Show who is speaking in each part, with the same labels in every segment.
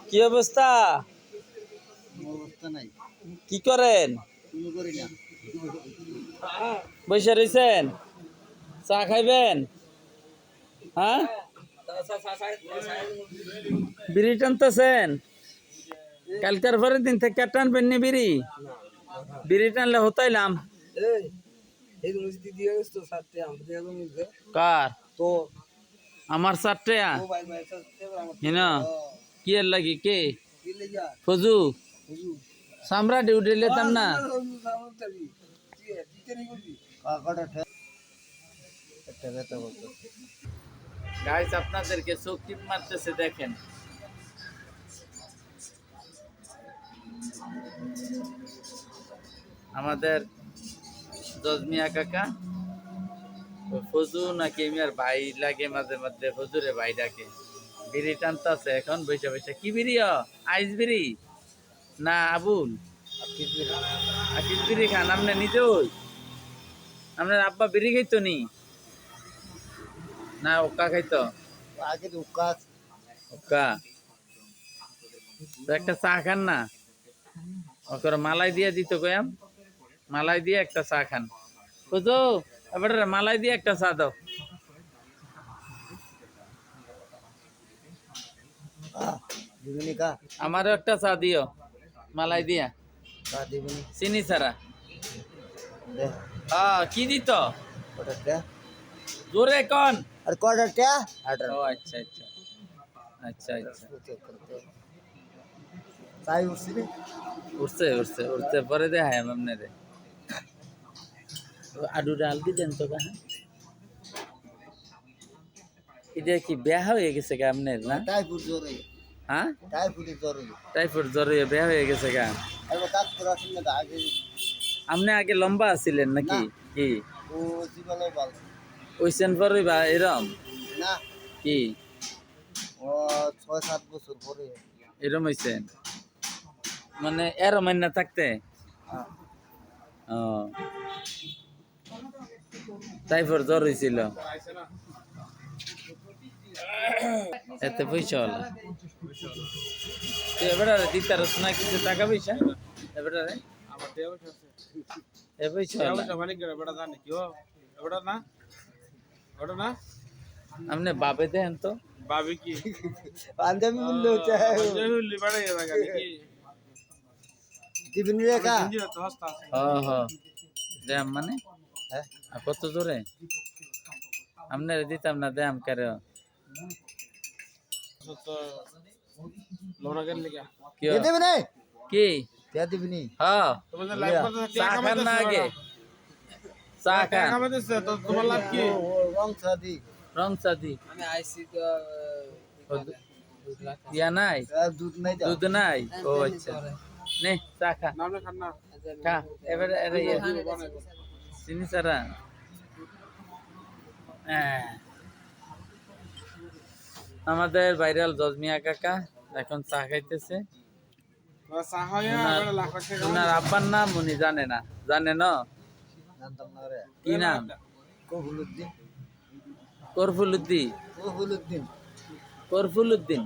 Speaker 1: কি অবস্থা?
Speaker 2: অবস্থা নাই,
Speaker 1: কি করেন?
Speaker 2: তুমি করি না।
Speaker 1: বসে রয়েছেন, চা খাইবেন? হ্যাঁ, বিড়ি টানতেছেন? কালকের পরের দিন থেকে টানবেন নি বিড়ি? বিড়ি টানলে হতাইলাম। কার?
Speaker 2: তো
Speaker 1: আমার 4 টাকা কি এর লাগি? কে ফজু সামরা ডিউটি লেতাম না। গাইস আপনাদেরকে চোখ টিপ মারতেছে, দেখেন। আমাদের জজমিয়া কাকা ফজু নাকি মিয়ার ভাই লাগে, মাঝে মধ্যে ফজুরে ভাই ডাকে। বিড়ি টানতেছে এখন বৈশা বৈশা। কি বিড়ি? আইস বিড়ি না আবুল? আকিস বিড়ি খান আপনি নিজে? ওই আপনার আব্বা বিড়ি খাইতো নি না ওকা খাইতো?
Speaker 2: আগে তো কাজ
Speaker 1: ওকা তো একটা চা খান না, ওকে মালাই দিয়ে দিত কয়াম। মালাই দিয়ে একটা চা খান। বুঝো এবার মালাই দিয়ে একটা চা দাও।
Speaker 2: দিবনি কা
Speaker 1: আমারও একটা চা দিও মালাই দিয়া,
Speaker 2: কা দিবনি
Speaker 1: চিনি ছাড়া।
Speaker 2: দে
Speaker 1: কি দিত
Speaker 2: কটাটা
Speaker 1: জোরে কন?
Speaker 2: আর কটাটা 18
Speaker 1: ও আচ্ছা আচ্ছা আচ্ছা আচ্ছা।
Speaker 2: তাই উঠছি রে।
Speaker 1: উঠছে উঠছে উঠছে, পরে দেখায় আপনারে। আডু ডাল কি দেন তো কাহা? এটা কি বেয়া হয়ে গেছে গা আপনার? না
Speaker 2: টাইফুড জ্বরে,
Speaker 1: হ্যাঁ,
Speaker 2: টাইফুডের জ্বরে।
Speaker 1: টাইফয়েড জ্বর হয়ে বেয়া হয়ে গেছে গা।
Speaker 2: একবার কাজ করে আসেন না আগে।
Speaker 1: আপনি আগে লম্বা আছিলেন নাকি? কি
Speaker 2: ও জীবনে বল
Speaker 1: ওই সেন পরে বা এরম?
Speaker 2: না,
Speaker 1: কি
Speaker 2: ও 6-7 বছর পরে।
Speaker 1: এরম হইছেন মানে এরম না থাকতে?
Speaker 2: হ্যাঁ।
Speaker 1: ও টাইফয়েড জ্বর হয়েছিল, এতে পয়সা হলো। এবারে দিতার না কিছু টাকা পয়সা? এবারে এ পয়সা আপনি বাবে দেন তো।
Speaker 3: ভাবি কি
Speaker 2: পাঞ্জাবি বললে হচ্ছে দিবনি রে কা।
Speaker 1: দেম মানে
Speaker 2: হ্যাঁ
Speaker 1: আর কত জোরে আপনার দিতাম না, দেম কারে? কি
Speaker 2: দে দেবে না
Speaker 1: কি
Speaker 2: তে দিবনি।
Speaker 1: হ্যাঁ চা খান না আগে? চা খান।
Speaker 3: তোমার লাভ কি?
Speaker 2: ও রং সাদি
Speaker 1: রং চা দি
Speaker 4: আমি আইসি তো
Speaker 1: ইয়া নাই,
Speaker 2: দুধ নাই তো।
Speaker 1: দুধ নাই? ও আচ্ছা, নে চা খা
Speaker 3: নামে খান না
Speaker 1: খা। এবারে আরে চিনি সারা। আমাদের ভাইরাল জজমিয়া কাকা এখন চা খাইতেছে।
Speaker 3: চা হয় লাখ লাখ টাকা
Speaker 1: ওনার আব্বার নাম উনি জানে না। জানে না?
Speaker 2: জানতাম না রে।
Speaker 1: কি নাম?
Speaker 2: কবুলউদ্দিন।
Speaker 1: করফুলউদ্দিন।
Speaker 2: কবুলউদ্দিন।
Speaker 1: করফুলউদ্দিন,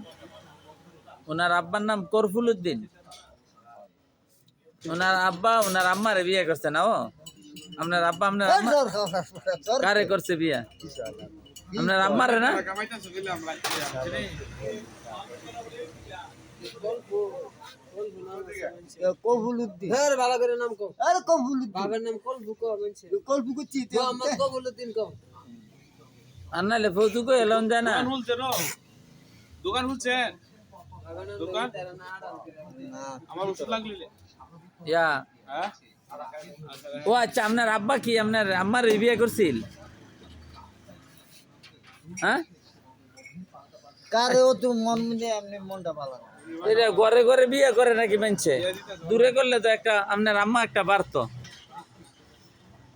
Speaker 1: ওনার আব্বার নাম করফুলউদ্দিন। ওনার আব্বা ওনার আম্মারে বিয়ে করছে না? ও আপনার আব্বা আপনার আম্মা কারে করছে বিয়া? আপনার আম্মারে না?
Speaker 3: কামাইতেছে দিলে আমরা
Speaker 2: কবুলউদ্দিন।
Speaker 4: ধর ভালো করে নাম কও।
Speaker 2: আরে কবুলউদ্দিন।
Speaker 4: বাবার নাম কলফু কও মানছে।
Speaker 2: কলফু করছি তে।
Speaker 4: মোহাম্মদ কবুলউদ্দিন কও।
Speaker 1: আর নাহলে ফৌজু কো এলন যায় না।
Speaker 3: দোকান খুলছে নো দোকান খুলছেন
Speaker 4: বাবার নাম
Speaker 3: দোকান?
Speaker 4: তেরা না আড়াল
Speaker 2: না
Speaker 3: আমার ওষুধ লাগলিলে
Speaker 1: ইয়া
Speaker 3: হ্যাঁ
Speaker 1: ও আচ্ছা, আপনার আব্বা কি আপনার আম্মার বিয়ে করছিল? হ্যাঁ,
Speaker 2: কারে ও তো মন মিলে এমনি মনটা ভালো না।
Speaker 1: এটা ঘরে ঘরে বিয়ে করে নাকি মানছে? দূরে করলে তো একটা আপনার আম্মা একটা বাড়তো।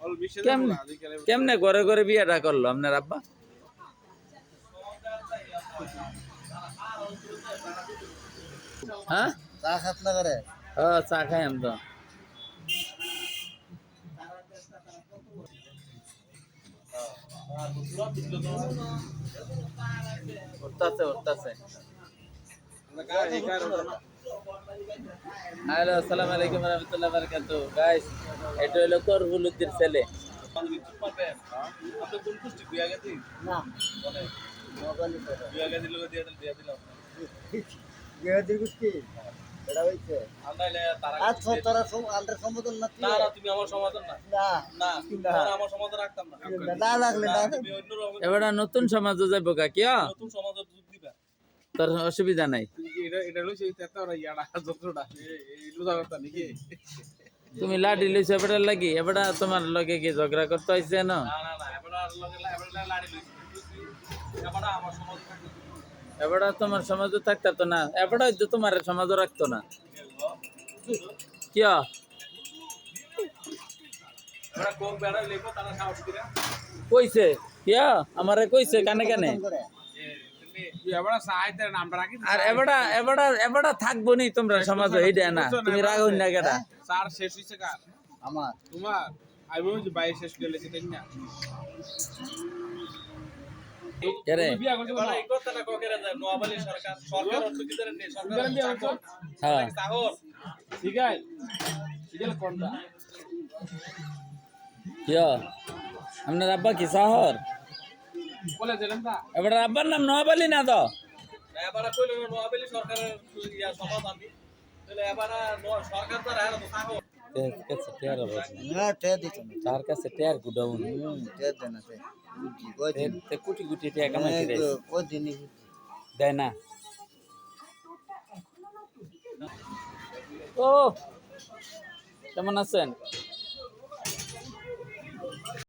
Speaker 3: অল বিশে
Speaker 1: কেমনে কেমনে ঘরে ঘরে বিয়েটা করলো আপনার আব্বা? হ্যাঁ
Speaker 2: চা খাত না করে।
Speaker 1: চা খাই আমি তো। উঠতাছে উঠতাছে। হ্যালো, আসসালামু আলাইকুম ওয়া রাহমাতুল্লাহি ওয়া বারাকাতুহু। গাইস, এটা হলো করবুলুদ্দির ছেলে।
Speaker 3: আপনি কোন পুষ্টি বিয়া গেছি
Speaker 2: না মোবাইল করে
Speaker 3: বিয়া গেছি লোক দিয়ে দিলাম
Speaker 2: গেদি গুষ্টি এটা হইছে
Speaker 3: আন্দাইলে তারা
Speaker 2: আচ্ছা তোরা আন্ডার সম্বোধন না
Speaker 3: না না তুমি আমার সমাধান না
Speaker 2: না
Speaker 3: না
Speaker 2: না।
Speaker 3: তোমরা আমার সমাধান রাখতাম না
Speaker 2: না লাগলে না
Speaker 3: তুমি অন্য রকম
Speaker 1: এবারে নতুন সমাজে যাইব কিয়া?
Speaker 3: নতুন সমাধান যোগ দিবা
Speaker 1: তোর অসুবিধা নাই।
Speaker 3: এটা লইছে তেতা ওরা ইয়াড়া যতটা এইগুলো জানাতা নাকি
Speaker 1: তুমি লাডি লইছো এবারে লাগি, এবারে তোমার লগে কি ঝগড়া করতে হইছে না?
Speaker 3: না না না এবার লাড়ি লইছে এবার আমার সমাধান রাখতে
Speaker 1: এবারে তোমার সমাজও থাকতো তো না, এবারে হয়তো তোমার সমাজও রাখতো না। কিয়া?
Speaker 3: এবার কোন বেড়া লেখো তারা সাহস দিরা
Speaker 1: কইছে কিয়া? আমারে কইছে কানে কানে।
Speaker 2: করে
Speaker 3: এবার সাহায্যের নামটা রাখি
Speaker 1: আর এবারে থাকবো নি তোমরা সমাজে, এইটা না তুমি রাগ হইন না কেডা?
Speaker 3: স্যার শেষ হইছে কার
Speaker 2: আমার
Speaker 3: তোমার আমি ওই যে বাইরে শেষ করে তাই না
Speaker 1: কেরে?
Speaker 3: বিয়া করতে না এই কথাটা ককেরা যায় নোয়াবালি সরকার সরকার অর্থ কি জানেন নে সরকার বিয়া করতে
Speaker 1: হ্যাঁ
Speaker 3: সাহর ঠিক আছে ঠিক আছে কোনটা
Speaker 1: কিয়া? আপনার আব্বা কি শহর?
Speaker 3: বলে দিলাম তা
Speaker 1: এবারে আব্বার নাম নোয়াবালি না তো?
Speaker 3: এবার কইলো নোয়াবালি সরকারের ইয়া সমাধান দি তাহলে এবার সরকার তো রাখা তো সাহর
Speaker 1: কাছে টেয়ার হবে
Speaker 2: না তে দিত না
Speaker 1: তার কাছে টেয়ার গুডাউন
Speaker 2: তে দেন না তে বুঝি কই দিন
Speaker 1: তে কোটি কোটি টাকা কামাই করে
Speaker 2: কই দিন
Speaker 1: দেয় না। ও কেমন আছেন?